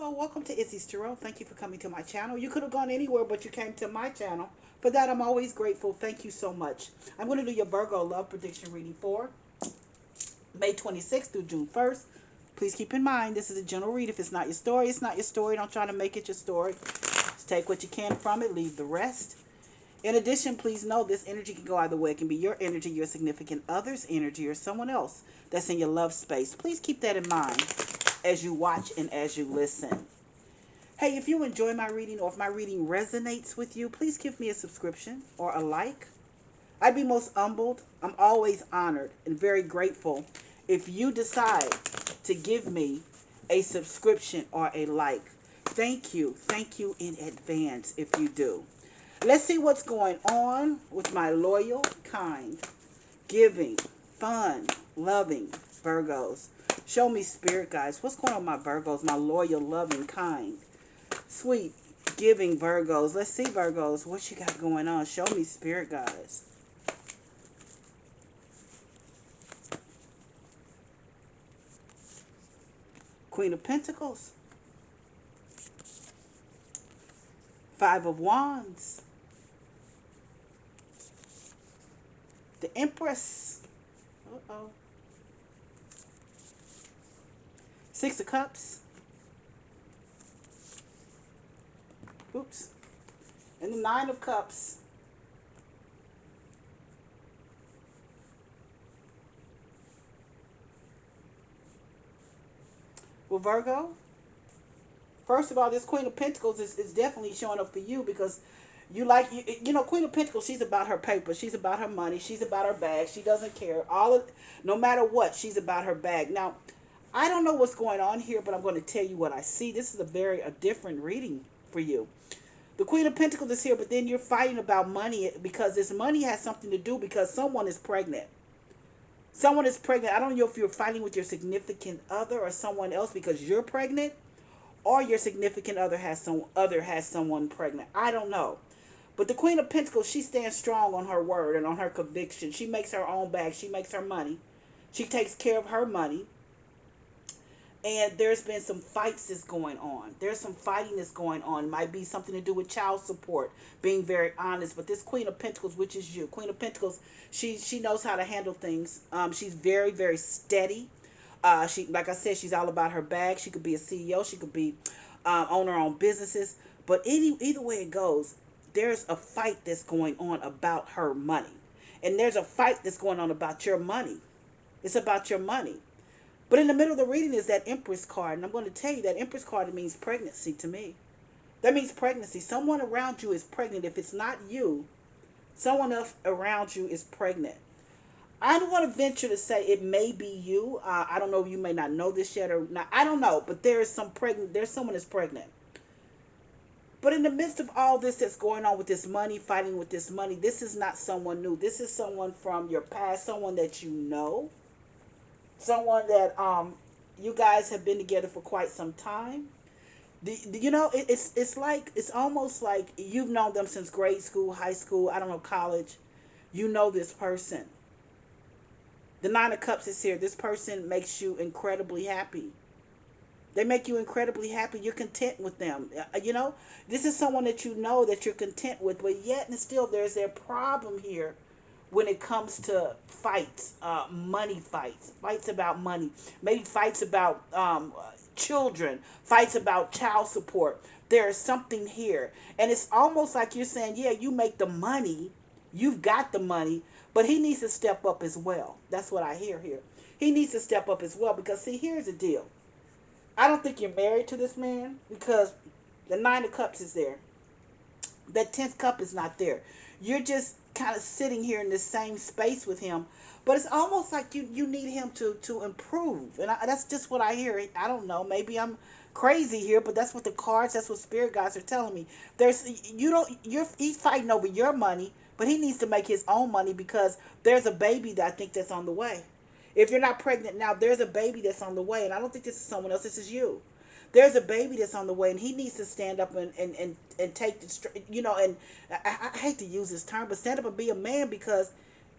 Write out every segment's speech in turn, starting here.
Hello, welcome to Izzy's Tarot. Thank you for coming to my channel. You could have gone anywhere, but you came to my channel. For that, I'm always grateful. Thank you so much. I'm going to do your Virgo love prediction reading for May 26th through June 1st. Please keep in mind, this is a general read. If it's not your story, it's not your story. Don't try to make it your story. Just take what you can from it, leave the rest. In addition, please know this energy can go either way. It can be your energy, your significant other's energy, or someone else that's in your love space. Please keep that in mind as you watch and as you listen. Hey, if you enjoy my reading or if my reading resonates with you, please give me a subscription or a like. I'd be most humbled. I'm always honored and very grateful if you decide to give me a subscription or a like. Thank you. Thank you in advance if you do. Let's see what's going on with my loyal, kind, giving, fun, loving Virgos. Show me spirit, guys. What's going on with my Virgos? My loyal, loving, kind, sweet, giving Virgos. Let's see, Virgos. What you got going on? Show me spirit, guys. Queen of Pentacles. Five of Wands. The Empress. Uh-oh. Six of Cups. Oops. And the Nine of Cups. Well, Virgo, first of all, this Queen of Pentacles is definitely showing up for you because you know, Queen of Pentacles, she's about her paper. She's about her money. She's about her bag. She doesn't care. No matter what, she's about her bag. Now, I don't know what's going on here, but I'm going to tell you what I see. This is a different reading for you. The Queen of Pentacles is here, but then you're fighting about money because this money has something to do because someone is pregnant. Someone is pregnant. I don't know if you're fighting with your significant other or someone else because you're pregnant, or your significant other has someone pregnant. I don't know. But the Queen of Pentacles, she stands strong on her word and on her conviction. She makes her own bag. She makes her money. She takes care of her money. And there's been some fights that's going on. There's some fighting that's going on. It might be something to do with child support, being very honest. But this Queen of Pentacles, which is you, Queen of Pentacles, she knows how to handle things. She's very, very steady. Like I said, she's all about her bag. She could be a CEO. She could be own her own businesses. But either way it goes, there's a fight that's going on about her money. And there's a fight that's going on about your money. It's about your money. But in the middle of the reading is that Empress card. And I'm going to tell you that Empress card means pregnancy to me. That means pregnancy. Someone around you is pregnant. If it's not you, someone else around you is pregnant. I don't want to venture to say it may be you. I don't know. You may not know this yet or not. I don't know. But there's someone that's pregnant. But in the midst of all this that's going on with this money, fighting with this money, this is not someone new. This is someone from your past, someone that you know. Someone that you guys have been together for quite some time. You know, it's almost like you've known them since grade school, high school, I don't know, college. You know this person. The Nine of Cups is here. This person makes you incredibly happy. They make you incredibly happy. You're content with them. You know, this is someone that you know that you're content with, but yet and still there's their problem here when it comes to fights, money fights, fights about money, maybe fights about children, fights about child support. There is something here. And it's almost like you're saying, yeah, you make the money, you've got the money, but he needs to step up as well. That's what I hear here. He needs to step up as well because, see, here's the deal. I don't think you're married to this man because the Nine of Cups is there. That 10th cup is not there. You're just kind of sitting here in the same space with him. But it's almost like you need him to improve. And that's just what I hear. I don't know. Maybe I'm crazy here, but that's what the cards, that's what spirit guides are telling me. He's fighting over your money, but he needs to make his own money because there's a baby that I think that's on the way. If you're not pregnant now, there's a baby that's on the way. And I don't think this is someone else. This is you. There's a baby that's on the way, and he needs to stand up and take the, you know, and I hate to use this term, but stand up and be a man because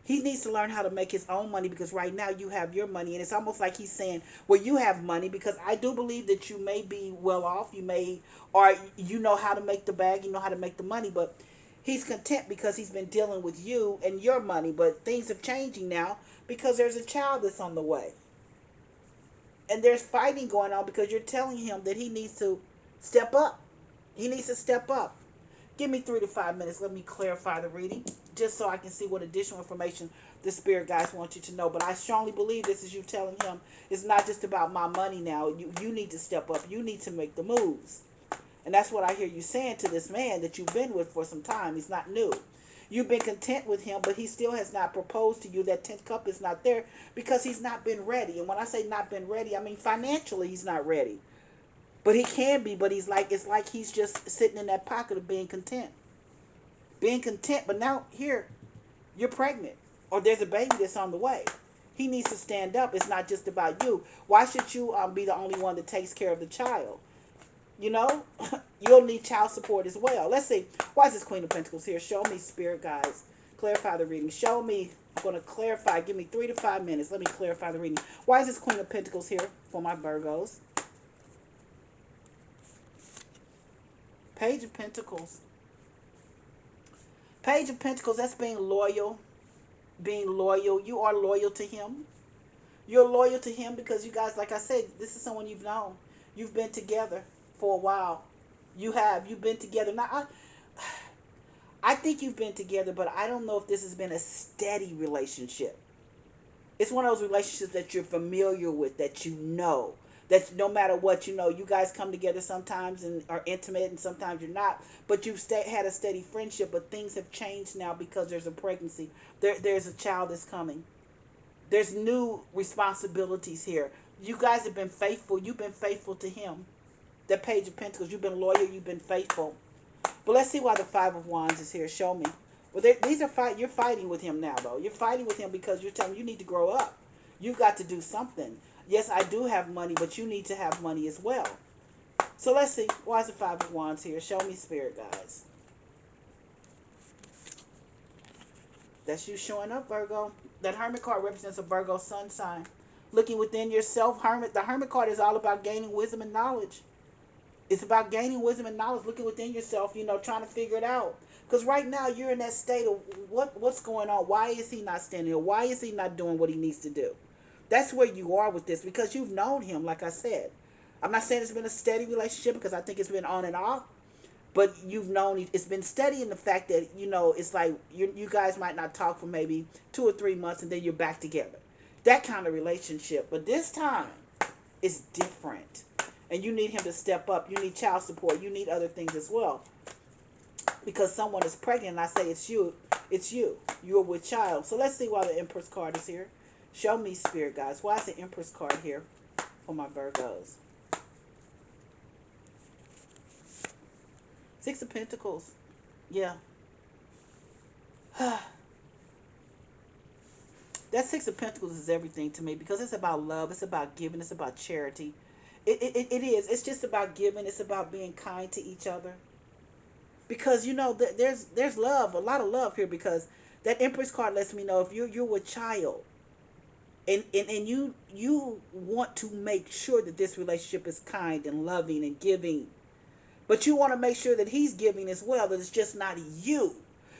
He needs to learn how to make his own money, because right now you have your money, and it's almost like he's saying, well, you have money, because I do believe that you may be well off, you may, or you know how to make the bag, you know how to make the money, but he's content because he's been dealing with you and your money. But things are changing now because there's a child that's on the way, and there's fighting going on because you're telling him that he needs to step up. He needs to step up. Give me 3 to 5 minutes. Let me clarify the reading just so I can see what additional information the spirit guides want you to know. But I strongly believe this is you telling him it's not just about my money now. You need to step up. You need to make the moves. And that's what I hear you saying to this man that you've been with for some time. He's not new. You've been content with him, but he still has not proposed to you. That 10th cup is not there because he's not been ready. And when I say not been ready, I mean financially he's not ready. But he can be, but it's like he's just sitting in that pocket of being content. Being content, but now here, you're pregnant. Or there's a baby that's on the way. He needs to stand up. It's not just about you. Why should you be the only one that takes care of the child? You know, you'll need child support as well. Let's see. Why is this Queen of Pentacles here? Show me, spirit guides. Clarify the reading. Show me. I'm going to clarify. Give me 3 to 5 minutes. Let me clarify the reading. Why is this Queen of Pentacles here for my Virgos? Page of Pentacles. Page of Pentacles, that's being loyal. Being loyal. You are loyal to him. You're loyal to him because you guys, like I said, this is someone you've known. You've been together for a while. You've been together. Now, I think you've been together, but I don't know if this has been a steady relationship. It's one of those relationships that you're familiar with, that you know. That no matter what, you know, you guys come together sometimes and are intimate and sometimes you're not. But you've had a steady friendship, but things have changed now because there's a pregnancy. There's a child that's coming. There's new responsibilities here. You guys have been faithful. You've been faithful to him. The Page of Pentacles, you've been loyal, you've been faithful. But let's see why the Five of Wands is here. Show me. Well, you're fighting with him now, though. You're fighting with him because you're telling him you need to grow up. You've got to do something. Yes, I do have money, but you need to have money as well. So let's see. Why is the Five of Wands here? Show me, spirit guides. That's you showing up, Virgo. That Hermit card represents a Virgo sun sign. Looking within yourself, Hermit. The Hermit card is all about gaining wisdom and knowledge. It's about gaining wisdom and knowledge, looking within yourself, you know, trying to figure it out. Because right now you're in that state of what's going on? Why is he not standing here? Why is he not doing what he needs to do? That's where you are with this because you've known him, like I said. I'm not saying it's been a steady relationship because I think it's been on and off. But you've known it's been steady in the fact that, you know, it's like you guys might not talk for maybe 2 or 3 months and then you're back together. That kind of relationship. But this time, it's different. And you need him to step up. You need child support. You need other things as well. Because someone is pregnant and I say it's you. It's you. You're with child. So let's see why the Empress card is here. Show me, spirit guys. Why is the Empress card here for my Virgos? 6 of Pentacles. Yeah. That 6 of Pentacles is everything to me because it's about love. It's about giving. It's about charity. It is. It's just about giving. It's about being kind to each other. Because, you know, there's love, a lot of love here because that Empress card lets me know if you're a child and you want to make sure that this relationship is kind and loving and giving. But you want to make sure that he's giving as well, that it's just not you.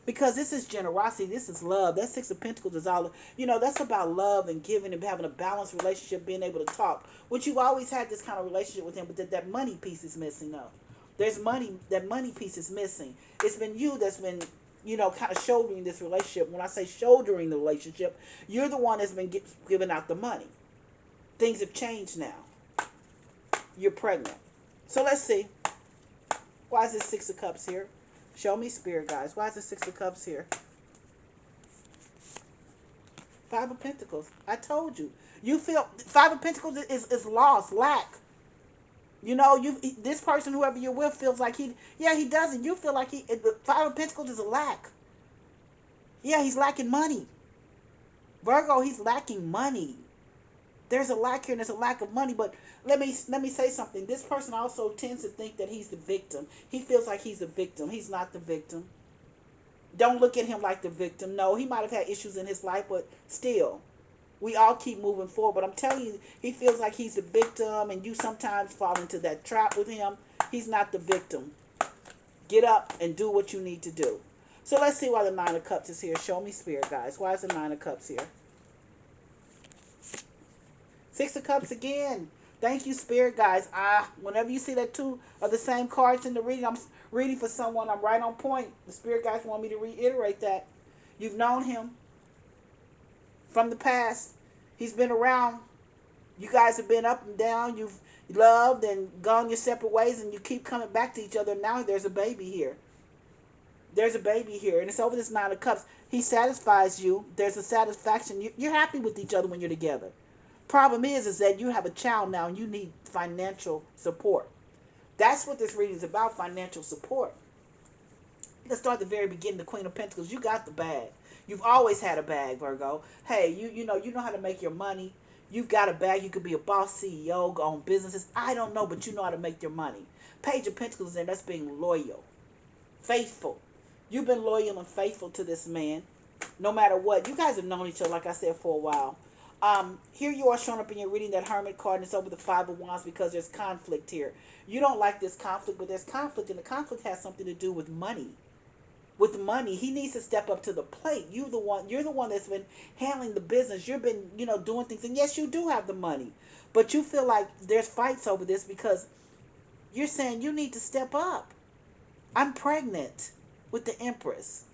Because this is generosity. This is love. That 6 of Pentacles is all, you know, that's about love and giving and having a balanced relationship, being able to talk. Which you've always had this kind of relationship with him, but that money piece is missing though. There's money, that money piece is missing. It's been you that's been, you know, kind of shouldering this relationship. When I say shouldering the relationship, you're the one that's been giving out the money. Things have changed now. You're pregnant. So let's see. Why is this 6 of Cups here? Show me, spirit guys. Why is the 6 of Cups here? 5 of Pentacles. I told you. You feel 5 of Pentacles is loss, lack. You know, this person, whoever you're with, feels like he doesn't. You feel like the 5 of Pentacles is a lack. Yeah, he's lacking money. Virgo, he's lacking money. There's a lack here and there's a lack of money, but let me say something. This person also tends to think that he's the victim. He feels like he's the victim. He's not the victim. Don't look at him like the victim. No, he might have had issues in his life, but still, we all keep moving forward. But I'm telling you, he feels like he's the victim, and you sometimes fall into that trap with him. He's not the victim. Get up and do what you need to do. So let's see why the Nine of Cups is here. Show me, Spirit, guys. Why is the Nine of Cups here? Six of Cups again. Thank you, Spirit, guys. Whenever you see that two of the same cards in the reading, I'm reading for someone. I'm right on point. The Spirit guys want me to reiterate that. You've known him from the past. He's been around. You guys have been up and down. You've loved and gone your separate ways, and you keep coming back to each other. Now there's a baby here. There's a baby here, and it's over this Nine of Cups. He satisfies you. There's a satisfaction. You're happy with each other when you're together. Problem is that you have a child now and you need financial support. That's what this reading is about, financial support. Let's start at the very beginning, the Queen of Pentacles. You got the bag. You've always had a bag, Virgo. Hey, you know how to make your money. You've got a bag. You could be a boss, CEO, go on businesses. I don't know, but you know how to make your money. Page of Pentacles, and that's being loyal, faithful. You've been loyal and faithful to this man, no matter what. You guys have known each other, like I said, for a while. Here you are showing up in your reading, that Hermit card, and it's over the Five of Wands because there's conflict here. You don't like this conflict, but there's conflict, and the conflict has something to do with money. With money, he needs to step up to the plate. You're the one that's been handling the business. You've been, doing things, and yes, you do have the money, but you feel like there's fights over this because you're saying you need to step up. I'm pregnant with the Empress.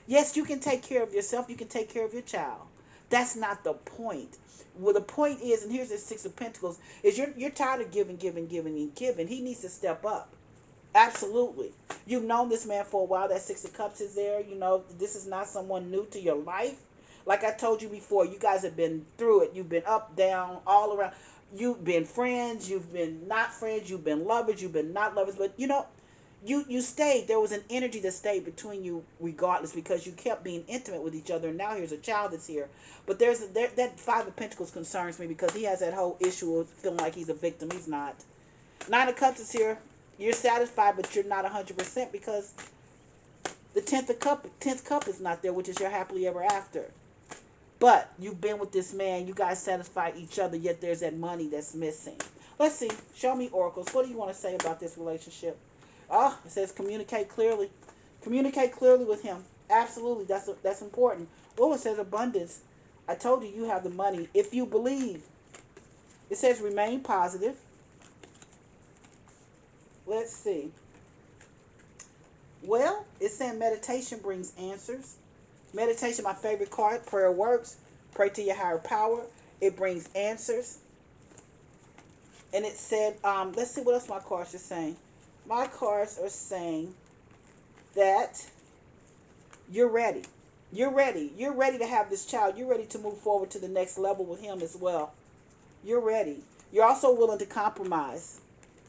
Yes, you can take care of yourself. You can take care of your child. That's not the point. Well, the point is, and here's the Six of Pentacles, is you're tired of giving, and giving. He needs to step up. Absolutely. You've known this man for a while. That Six of Cups is there. This is not someone new to your life. Like I told you before, you guys have been through it. You've been up, down, all around. You've been friends. You've been not friends. You've been lovers. You've been not lovers. But, you stayed. There was an energy that stayed between you regardless because you kept being intimate with each other. And now here's a child that's here. But that Five of Pentacles concerns me because he has that whole issue of feeling like he's a victim. He's not. Nine of Cups is here. You're satisfied, but you're not 100% because the 10th cup is not there, which is your happily ever after. But you've been with this man. You guys satisfy each other, yet there's that money that's missing. Let's see. Show me oracles. What do you want to say about this relationship? Oh, it says communicate clearly. Communicate clearly with him. Absolutely. That's important. Oh, it says abundance. I told you have the money. If you believe. It says remain positive. Let's see. Well, it's saying meditation brings answers. Meditation, my favorite card. Prayer works. Pray to your higher power. It brings answers. And it said, let's see what else my cards are saying. My cards are saying that you're ready. You're ready. You're ready to have this child. You're ready to move forward to the next level with him as well. You're ready. You're also willing to compromise.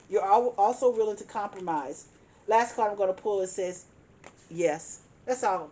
You're also willing to compromise. Last card I'm going to pull, it says yes. That's all.